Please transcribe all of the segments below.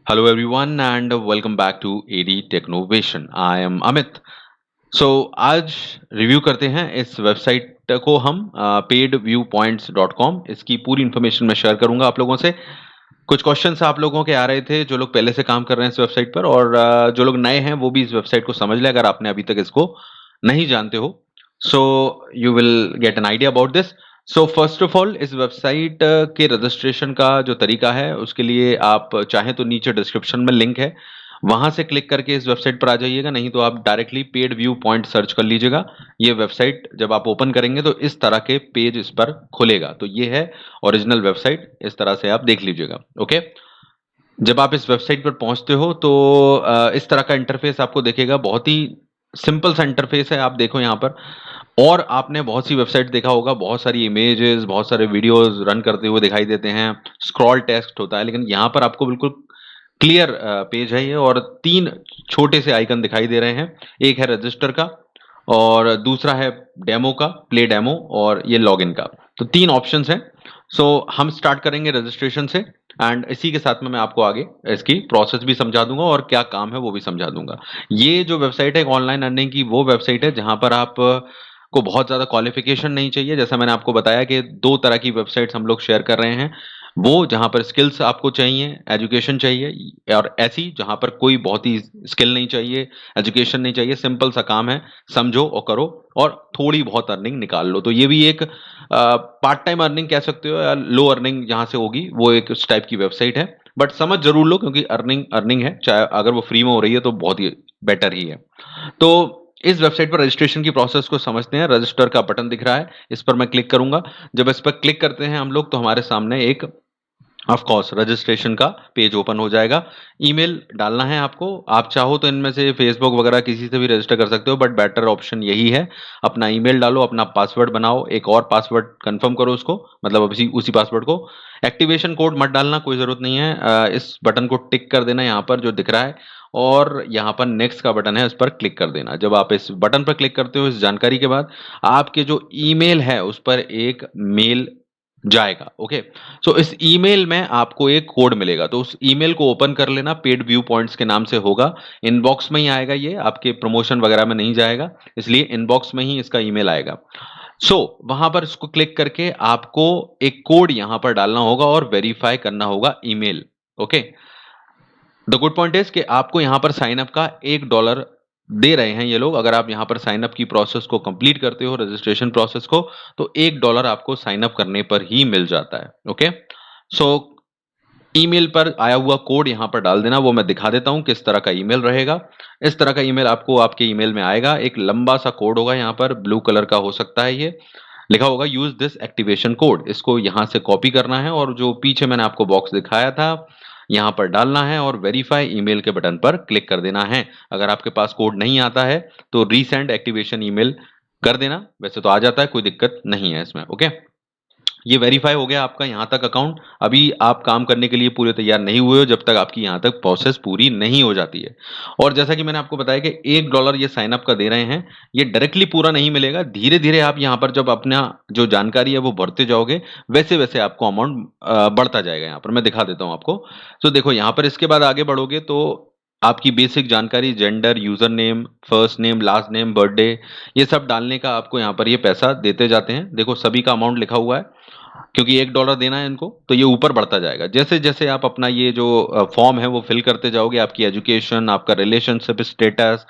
Hello everyone and welcome back to AD Technovation. I am Amit. So आज review करते हैं इस website को हम paidviewpoints.com। इसकी पूरी इन्फॉर्मेशन मैं शेयर करूंगा आप लोगों से। कुछ क्वेश्चंस आप लोगों के आ रहे थे जो लोग पहले से काम कर रहे हैं इस वेबसाइट पर, और जो लोग नए हैं वो भी इस वेबसाइट को समझ लें अगर आपने अभी तक इसको नहीं जानते हो। So you will get an idea about this. So first of all, इस वेबसाइट के रजिस्ट्रेशन का जो तरीका है उसके लिए आप चाहें तो नीचे डिस्क्रिप्शन में लिंक है, वहां से क्लिक करके इस वेबसाइट पर आ जाइएगा, नहीं तो आप directly paid view point search कर लीजिएगा। ये वेबसाइट जब आप ओपन करेंगे तो इस तरह के पेज इस पर खुलेगा। तो ये है ओरिजिनल वेबसाइट, इस तरह से आप देख लीजिएगा। ओके, जब आप इस वेबसाइट पर पहुंचते हो तो इस तरह का इंटरफेस आपको दिखेगा। बहुत ही सिंपल सा इंटरफेस है, आप देखो यहाँ पर। और आपने बहुत सी वेबसाइट देखा होगा, बहुत सारी इमेजेस, बहुत सारे वीडियोस रन करते हुए दिखाई देते हैं, स्क्रॉल टेक्स्ट होता है, लेकिन यहाँ पर आपको बिल्कुल क्लियर पेज है ये। और तीन छोटे से आइकन दिखाई दे रहे हैं, एक है रजिस्टर का, और दूसरा है डेमो का, प्ले डेमो, और ये लॉगिन का। तो तीन ऑप्शंस हैं। सो हम स्टार्ट करेंगे रजिस्ट्रेशन से, एंड इसी के साथ में मैं आपको आगे इसकी प्रोसेस भी समझा दूंगा और क्या काम है वो भी समझा दूंगा। ये जो वेबसाइट है ऑनलाइन अर्निंग की, वो वेबसाइट है जहां पर आप को बहुत ज़्यादा क्वालिफिकेशन नहीं चाहिए। जैसा मैंने आपको बताया कि दो तरह की वेबसाइट्स हम लोग शेयर कर रहे हैं, वो जहां पर स्किल्स आपको चाहिए, एजुकेशन चाहिए, और ऐसी जहां पर कोई बहुत ही स्किल नहीं चाहिए, एजुकेशन नहीं चाहिए, सिंपल सा काम है, समझो और करो और थोड़ी बहुत अर्निंग निकाल लो। तो ये भी एक पार्ट टाइम अर्निंग कह सकते हो, या लो अर्निंग जहां से होगी वो एक उस टाइप की वेबसाइट है। बट समझ जरूर लो, क्योंकि अर्निंग अर्निंग है, चाहे अगर वो फ्री में हो रही है तो बहुत ही बेटर ही है। तो इस वेबसाइट पर रजिस्ट्रेशन की प्रोसेस को समझते हैं। रजिस्टर का बटन दिख रहा है, इस पर मैं क्लिक करूंगा। जब इस पर क्लिक करते हैं हम लोग तो हमारे सामने एक ऑफ कोर्स रजिस्ट्रेशन का पेज ओपन हो जाएगा। ईमेल डालना है आपको। आप चाहो तो इनमें से फेसबुक वगैरह किसी से भी रजिस्टर कर सकते हो, बट बेटर ऑप्शन यही है। अपना ईमेल डालो, अपना पासवर्ड बनाओ, एक और पासवर्ड कंफर्म करो उसको, मतलब उसी उसी पासवर्ड को। एक्टिवेशन कोड मत डालना, कोई ज़रूरत नहीं है। इस बटन को टिक कर देना यहाँ पर जो दिख रहा है, और यहाँ पर नेक्स्ट का बटन है, उस पर क्लिक कर देना। जब आप इस बटन पर क्लिक करते हो, इस जानकारी के बाद आपके जो ईमेल है उस पर एक मेल जाएगा। ओके, सो इस ईमेल में आपको एक कोड मिलेगा, तो उस ईमेल को ओपन कर लेना। पेड व्यू पॉइंट्स के नाम से होगा, इनबॉक्स में ही आएगा, ये आपके प्रमोशन वगैरह में नहीं जाएगा, इसलिए इनबॉक्स में ही इसका ईमेल आएगा। सो वहां पर इसको क्लिक करके आपको एक कोड यहां पर डालना होगा और वेरीफाई करना होगा email. Okay, the good point is कि आपको यहाँ पर साइन अप का $1 दे रहे हैं ये लोग। अगर आप यहाँ पर साइन अप की प्रोसेस को कंप्लीट करते हो, रजिस्ट्रेशन प्रोसेस को, तो $1 आपको साइन अप करने पर ही मिल जाता है। ओके, सो ईमेल पर आया हुआ कोड यहाँ पर डाल देना। वो मैं दिखा देता हूँ किस तरह का ईमेल रहेगा। इस तरह का ईमेल आपको आपके ईमेल में आएगा। एक लंबा सा कोड होगा, यहाँ पर ब्लू कलर का हो सकता है, ये लिखा होगा यूज दिस एक्टिवेशन कोड। इसको यहाँ से कॉपी करना है और जो पीछे मैंने आपको बॉक्स दिखाया था यहाँ पर डालना है, और वेरीफाई ईमेल के बटन पर क्लिक कर देना है। अगर आपके पास कोड नहीं आता है तो रीसेंड एक्टिवेशन ईमेल कर देना, वैसे तो आ जाता है, कोई दिक्कत नहीं है इसमें। ओके, ये वेरीफाई हो गया आपका यहाँ तक अकाउंट। अभी आप काम करने के लिए पूरे तैयार नहीं हुए हो जब तक आपकी यहाँ तक प्रोसेस पूरी नहीं हो जाती है। और जैसा कि मैंने आपको बताया कि $1 ये साइन अप का दे रहे हैं, ये डायरेक्टली पूरा नहीं मिलेगा। धीरे धीरे आप यहाँ पर जब अपना जो जानकारी है वो भरते जाओगे, वैसे वैसे आपको अमाउंट बढ़ता जाएगा। यहाँ पर मैं दिखा देता हूँ आपको। तो देखो यहाँ पर इसके बाद आगे बढ़ोगे तो आपकी बेसिक जानकारी, gender, user name, first name, last name, birthday, ये सब डालने का आपको यहाँ पर ये पैसा देते जाते हैं। देखो सभी का अमाउंट लिखा हुआ है, क्योंकि $1 देना है इनको, तो ये ऊपर बढ़ता जाएगा जैसे जैसे आप अपना ये जो फॉर्म है वो फिल करते जाओगे। आपकी एजुकेशन, आपका रिलेशनशिप स्टेटस,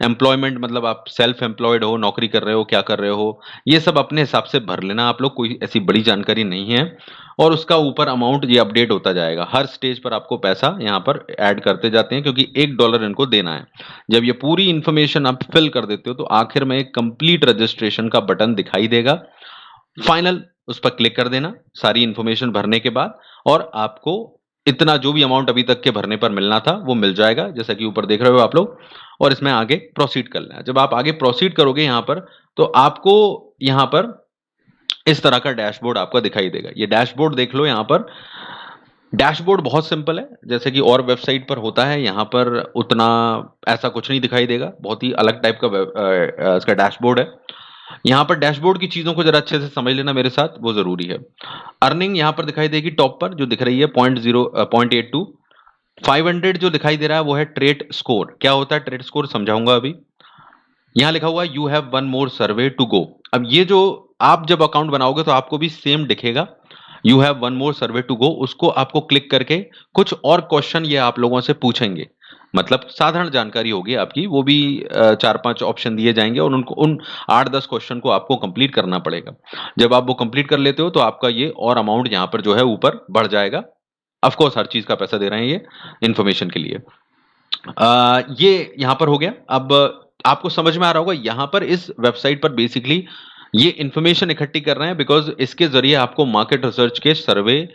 एम्प्लॉयमेंट, मतलब आप सेल्फ एम्प्लॉयड हो, नौकरी कर रहे हो, क्या कर रहे हो, ये सब अपने हिसाब से भर लेना आप लोग, कोई ऐसी बड़ी जानकारी नहीं है। और उसका ऊपर अमाउंट ये अपडेट होता जाएगा। हर स्टेज पर आपको पैसा यहाँ पर ऐड करते जाते हैं, क्योंकि $1 इनको देना है। जब ये पूरी इंफॉर्मेशन आप फिल कर देते हो तो आखिर में एक कंप्लीट रजिस्ट्रेशन का बटन दिखाई देगा। फाइनल, उस पर क्लिक कर देना सारी इंफॉर्मेशन भरने के बाद, और आपको इतना जो भी अमाउंट अभी तक के भरने पर मिलना था वो मिल जाएगा, जैसा कि ऊपर देख रहे हो आप लोग। और इसमें आगे प्रोसीड करना है। जब आप आगे प्रोसीड करोगे यहाँ पर, तो आपको यहाँ पर इस तरह का डैशबोर्ड आपका दिखाई देगा। ये डैशबोर्ड देख लो यहाँ पर। डैशबोर्ड बहुत सिंपल है, जैसे कि और वेबसाइट पर होता है, यहाँ पर उतना ऐसा कुछ नहीं दिखाई देगा। बहुत ही अलग टाइप का इसका डैशबोर्ड है। यहाँ पर डैशबोर्ड की चीजों को जरा अच्छे से समझ लेना मेरे साथ, वो जरूरी है। अर्निंग यहाँ पर दिखाई देगी टॉप पर जो दिख रही है, 0.82। 500 जो दिखाई दे रहा है वो है ट्रेड स्कोर। क्या होता है ट्रेड स्कोर, समझाऊंगा अभी। यहाँ लिखा हुआ है you have one more survey to go. अब ये जो आप जब अकाउंट बनाओगे तो आपको भी सेम दिखेगा, you have one more survey to go. उसको आपको क्लिक करके कुछ और क्वेश्चन ये आप लोगों से पूछेंगे, मतलब साधारण जानकारी होगी आपकी, वो भी 4-5 ऑप्शन दिए जाएंगे और उनको उन 8-10 क्वेश्चन को आपको कंप्लीट करना पड़ेगा। जब आप वो कंप्लीट कर लेते हो तो आपका ये और अमाउंट यहाँ पर जो है ऊपर बढ़ जाएगा। ऑफ कोर्स हर चीज का पैसा दे रहे हैं ये इन्फॉर्मेशन के लिए। ये यहाँ पर हो गया। अब आपको समझ में आ रहा होगा, यहाँ पर इस वेबसाइट पर बेसिकली ये इंफॉर्मेशन इकट्ठी कर रहे हैं, बिकॉज इसके जरिए आपको मार्केट रिसर्च के सर्वे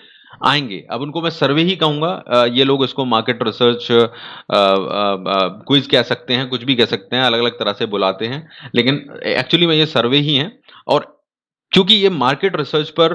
आएंगे। अब उनको मैं सर्वे ही कहूंगा, ये लोग इसको मार्केट रिसर्च क्विज कह सकते हैं, कुछ भी कह सकते हैं, अलग अलग तरह से बुलाते हैं, लेकिन एक्चुअली में ये सर्वे ही है। और क्योंकि ये मार्केट रिसर्च पर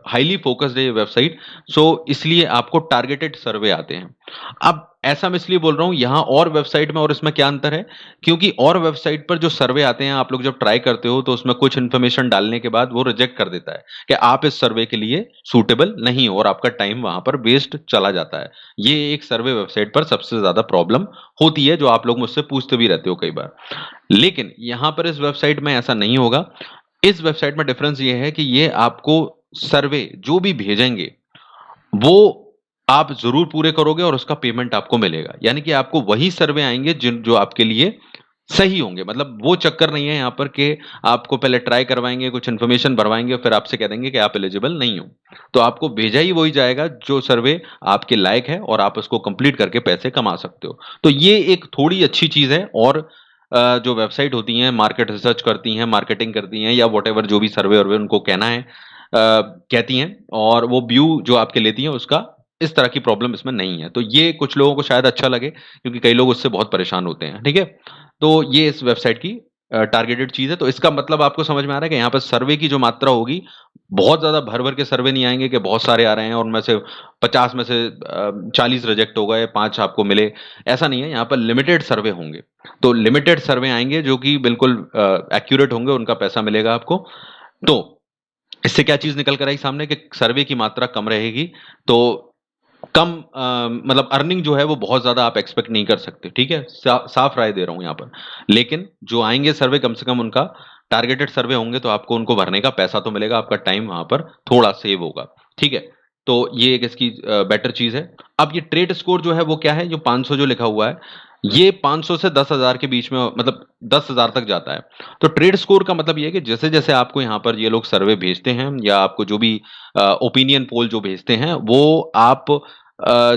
हाईली फोकस्ड है ये वेबसाइट, सो इसलिए आपको टारगेटेड सर्वे आते हैं। अब ऐसा मैं इसलिए बोल रहा हूँ, यहाँ और वेबसाइट में और इसमें क्या अंतर है, क्योंकि और वेबसाइट पर जो सर्वे आते हैं आप लोग जब ट्राई करते हो तो उसमें कुछ इन्फॉर्मेशन डालने के बाद वो रिजेक्ट कर देता है कि आप इस सर्वे के लिए सूटेबल नहीं हो, और आपका टाइम वहां पर वेस्ट चला जाता है। ये एक सर्वे वेबसाइट पर सबसे ज्यादा प्रॉब्लम होती है, जो आप लोग मुझसे पूछते भी रहते हो कई बार। लेकिन यहाँ पर इस वेबसाइट में ऐसा नहीं होगा। इस वेबसाइट में डिफरेंस ये है कि ये आपको सर्वे जो भी भेजेंगे वो आप जरूर पूरे करोगे और उसका पेमेंट आपको मिलेगा। यानी कि आपको वही सर्वे आएंगे जिन जो आपके लिए सही होंगे। मतलब वो चक्कर नहीं है यहाँ पर कि आपको पहले ट्राई करवाएंगे, कुछ इन्फॉर्मेशन भरवाएंगे और फिर आपसे कह देंगे कि आप एलिजिबल नहीं हो। तो आपको भेजा ही वही जाएगा जो सर्वे आपके लायक है और आप उसको कंप्लीट करके पैसे कमा सकते हो। तो ये एक थोड़ी अच्छी चीज है। और जो वेबसाइट होती हैं मार्केट रिसर्च करती हैं, मार्केटिंग करती हैं, या वॉटेवर जो भी सर्वे वर्वे उनको कहना है कहती हैं, और वो व्यू जो आपके लेती हैं उसका, इस तरह की प्रॉब्लम इसमें नहीं है। तो ये कुछ लोगों को शायद अच्छा लगे, क्योंकि कई लोग उससे बहुत परेशान होते हैं। ठीक है, तो ये इस वेबसाइट की टारगेटेड चीज है। तो इसका मतलब आपको समझ में आ रहा है कि यहाँ पर सर्वे की जो मात्रा होगी, बहुत ज्यादा भर भर के सर्वे नहीं आएंगे कि बहुत सारे आ रहे हैं और उनमें से 50 में से 40 रिजेक्ट हो गए, 5 आपको मिले। ऐसा नहीं है, यहाँ पर लिमिटेड सर्वे होंगे। तो लिमिटेड सर्वे आएंगे जो कि बिल्कुल एक्यूरेट होंगे, उनका पैसा मिलेगा आपको। तो इससे क्या चीज निकल कर आई सामने कि सर्वे की मात्रा कम रहेगी, तो कम मतलब अर्निंग जो है वो बहुत ज्यादा आप एक्सपेक्ट नहीं कर सकते। ठीक है, साफ राय दे रहा हूं यहाँ पर। लेकिन जो आएंगे सर्वे, कम से कम उनका टारगेटेड सर्वे होंगे, तो आपको उनको भरने का पैसा तो मिलेगा, आपका टाइम वहां पर थोड़ा सेव होगा। ठीक है, तो ये एक इसकी बेटर चीज है। अब ये ट्रेड स्कोर जो है वो क्या है, जो 500 जो लिखा हुआ है, ये 500 से 10,000 के बीच में, मतलब 10,000 तक जाता है। तो ट्रेड स्कोर का मतलब ये है कि जैसे जैसे आपको यहाँ पर ये लोग सर्वे भेजते हैं, या आपको जो भी ओपिनियन पोल जो भेजते हैं, वो आप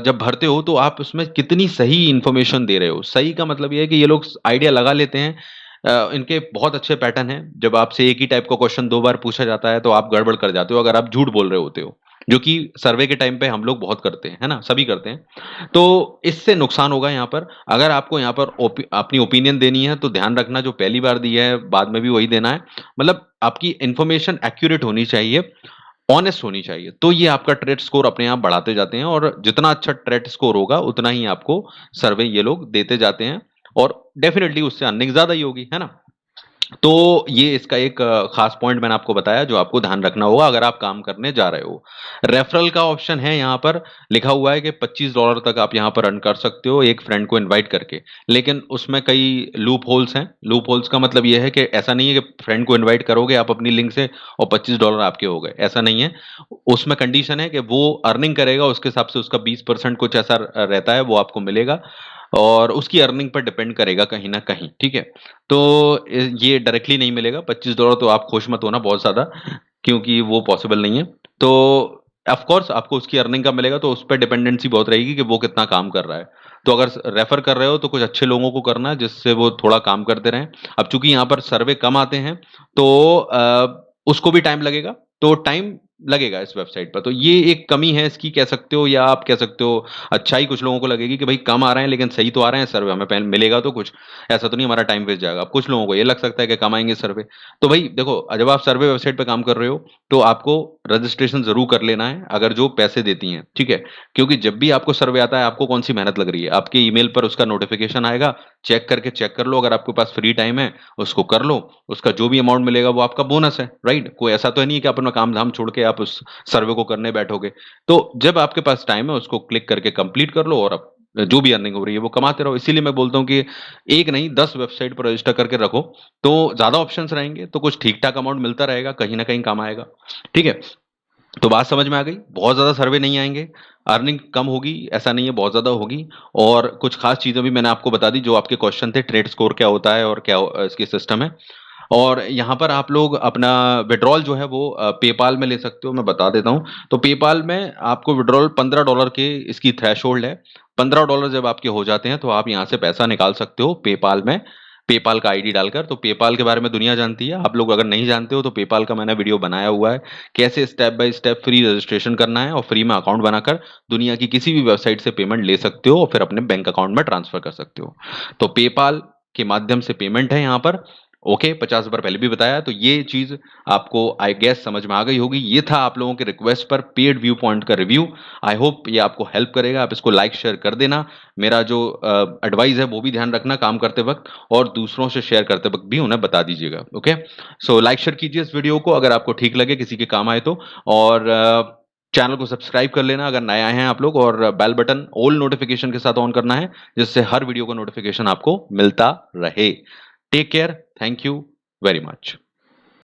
जब भरते हो तो आप उसमें कितनी सही इंफॉर्मेशन दे रहे हो। सही का मतलब ये है कि ये लोग आइडिया लगा लेते हैं। इनके बहुत अच्छे पैटर्न है, जब आपसे एक ही टाइप का क्वेश्चन 2 बार पूछा जाता है तो आप गड़बड़ कर जाते हो अगर आप झूठ बोल रहे होते हो, जो कि सर्वे के टाइम पे हम लोग बहुत करते हैं, है ना, सभी करते हैं। तो इससे नुकसान होगा यहाँ पर। अगर आपको यहाँ पर अपनी ओपिनियन देनी है तो ध्यान रखना, जो पहली बार दिया है बाद में भी वही देना है। मतलब आपकी इंफॉर्मेशन एक्यूरेट होनी चाहिए, ऑनेस्ट होनी चाहिए। तो ये आपका ट्रेड स्कोर अपने आप बढ़ाते जाते हैं, और जितना अच्छा ट्रेड स्कोर होगा उतना ही आपको सर्वे ये लोग देते जाते हैं, और डेफिनेटली उससे अर्निंग ज्यादा ही होगी, है ना। तो ये इसका एक खास पॉइंट मैंने आपको बताया जो आपको ध्यान रखना होगा अगर आप काम करने जा रहे हो। रेफरल का ऑप्शन है यहाँ पर, लिखा हुआ है कि $25 तक आप यहाँ पर अर्न कर सकते हो एक फ्रेंड को इनवाइट करके। लेकिन उसमें कई लूप होल्स हैं। लूप होल्स का मतलब ये है कि ऐसा नहीं है कि फ्रेंड को इनवाइट करोगे आप अपनी लिंक से और $25 आपके हो गए, ऐसा नहीं है। उसमें कंडीशन है कि वो अर्निंग करेगा, उसके हिसाब से उसका 20% कुछ ऐसा रहता है, वो आपको मिलेगा, और उसकी अर्निंग पर डिपेंड करेगा कहीं ना कहीं। ठीक है, तो ये डायरेक्टली नहीं मिलेगा $25, तो आप खुश मत होना बहुत ज्यादा, क्योंकि वो पॉसिबल नहीं है। तो ऑफ कोर्स आपको उसकी अर्निंग का मिलेगा, तो उस पर डिपेंडेंसी बहुत रहेगी कि वो कितना काम कर रहा है। तो अगर रेफर कर रहे हो तो कुछ अच्छे लोगों को करना है जिससे वो थोड़ा काम करते रहें। अब चूंकि यहाँ पर सर्वे कम आते हैं, तो उसको भी टाइम लगेगा, तो टाइम लगेगा इस वेबसाइट पर। तो ये एक कमी है इसकी, कह सकते हो, या आप कह सकते हो अच्छाई कुछ लोगों को लगेगी कि भाई कम आ रहे हैं लेकिन सही तो आ रहे हैं सर्वे, हमें पहले मिलेगा तो कुछ, ऐसा तो नहीं हमारा टाइम वेस्ट जाएगा। अब कुछ लोगों को ये लग सकता है कि कम आएंगे सर्वे। तो भाई देखो, जब आप सर्वे वेबसाइट पे काम कर रहे हो तो आपको रजिस्ट्रेशन जरूर कर लेना है, अगर जो पैसे देती हैं। ठीक है, क्योंकि जब भी आपको सर्वे आता है, आपको कौन सी मेहनत लग रही है, आपके ईमेल पर उसका नोटिफिकेशन आएगा, चेक कर लो, अगर आपके पास फ्री टाइम है उसको कर लो। उसका जो भी अमाउंट मिलेगा वो आपका बोनस है, राइट। कोई ऐसा तो नहीं है कि आप अपना काम धाम छोड़ के आप उस सर्वे को करने बैठोगे। तो जब आपके पास टाइम है उसको क्लिक करके कंप्लीट कर लो, और अब जो भी अर्निंग हो रही है वो कमाते रहो। इसीलिए मैं बोलता हूँ कि एक नहीं 10 वेबसाइट पर रजिस्टर करके रखो, तो ज्यादा ऑप्शंस रहेंगे, तो कुछ ठीक ठाक अमाउंट मिलता रहेगा, कहीं ना कहीं काम आएगा। ठीक है, तो बात समझ में आ गई। बहुत ज्यादा सर्वे नहीं आएंगे, अर्निंग कम होगी ऐसा नहीं है, बहुत ज्यादा होगी। और कुछ खास चीजें भी मैंने आपको बता दी, जो आपके क्वेश्चन थे, ट्रेड स्कोर क्या होता है और क्या इसकी सिस्टम है। और यहाँ पर आप लोग अपना विड्रॉल जो है वो पेपाल में ले सकते हो, मैं बता देता हूँ। तो पेपाल में आपको विड्रॉल $15 के इसकी थ्रेशोल्ड है। $15 जब आपके हो जाते हैं तो आप यहाँ से पैसा निकाल सकते हो पेपाल में, पेपाल का आईडी डालकर। तो पेपाल के बारे में दुनिया जानती है, आप लोग अगर नहीं जानते हो तो पेपाल का मैंने वीडियो बनाया हुआ है, कैसे step by step free registration करना है और फ्री में अकाउंट बनाकर दुनिया की किसी भी वेबसाइट से पेमेंट ले सकते हो और फिर अपने बैंक अकाउंट में ट्रांसफर कर सकते हो। तो पेपाल के माध्यम से पेमेंट है यहाँ पर। ओके, 50 बार पहले भी बताया, तो ये चीज आपको आई गेस समझ में आ गई होगी। ये था आप लोगों के रिक्वेस्ट पर पेड व्यू पॉइंट का रिव्यू। आई होप ये आपको हेल्प करेगा, आप इसको लाइक शेयर कर देना। मेरा जो एडवाइस है वो भी ध्यान रखना काम करते वक्त, और दूसरों से शेयर करते वक्त भी उन्हें बता दीजिएगा। ओके, सो लाइक शेयर कीजिए इस वीडियो को अगर आपको ठीक लगे, किसी के काम आए तो। और चैनल को सब्सक्राइब कर लेना अगर नए आए हैं आप लोग, और बेल बटन ऑल नोटिफिकेशन के साथ ऑन करना है, जिससे हर वीडियो का नोटिफिकेशन आपको मिलता रहे। Take care, thank you very much.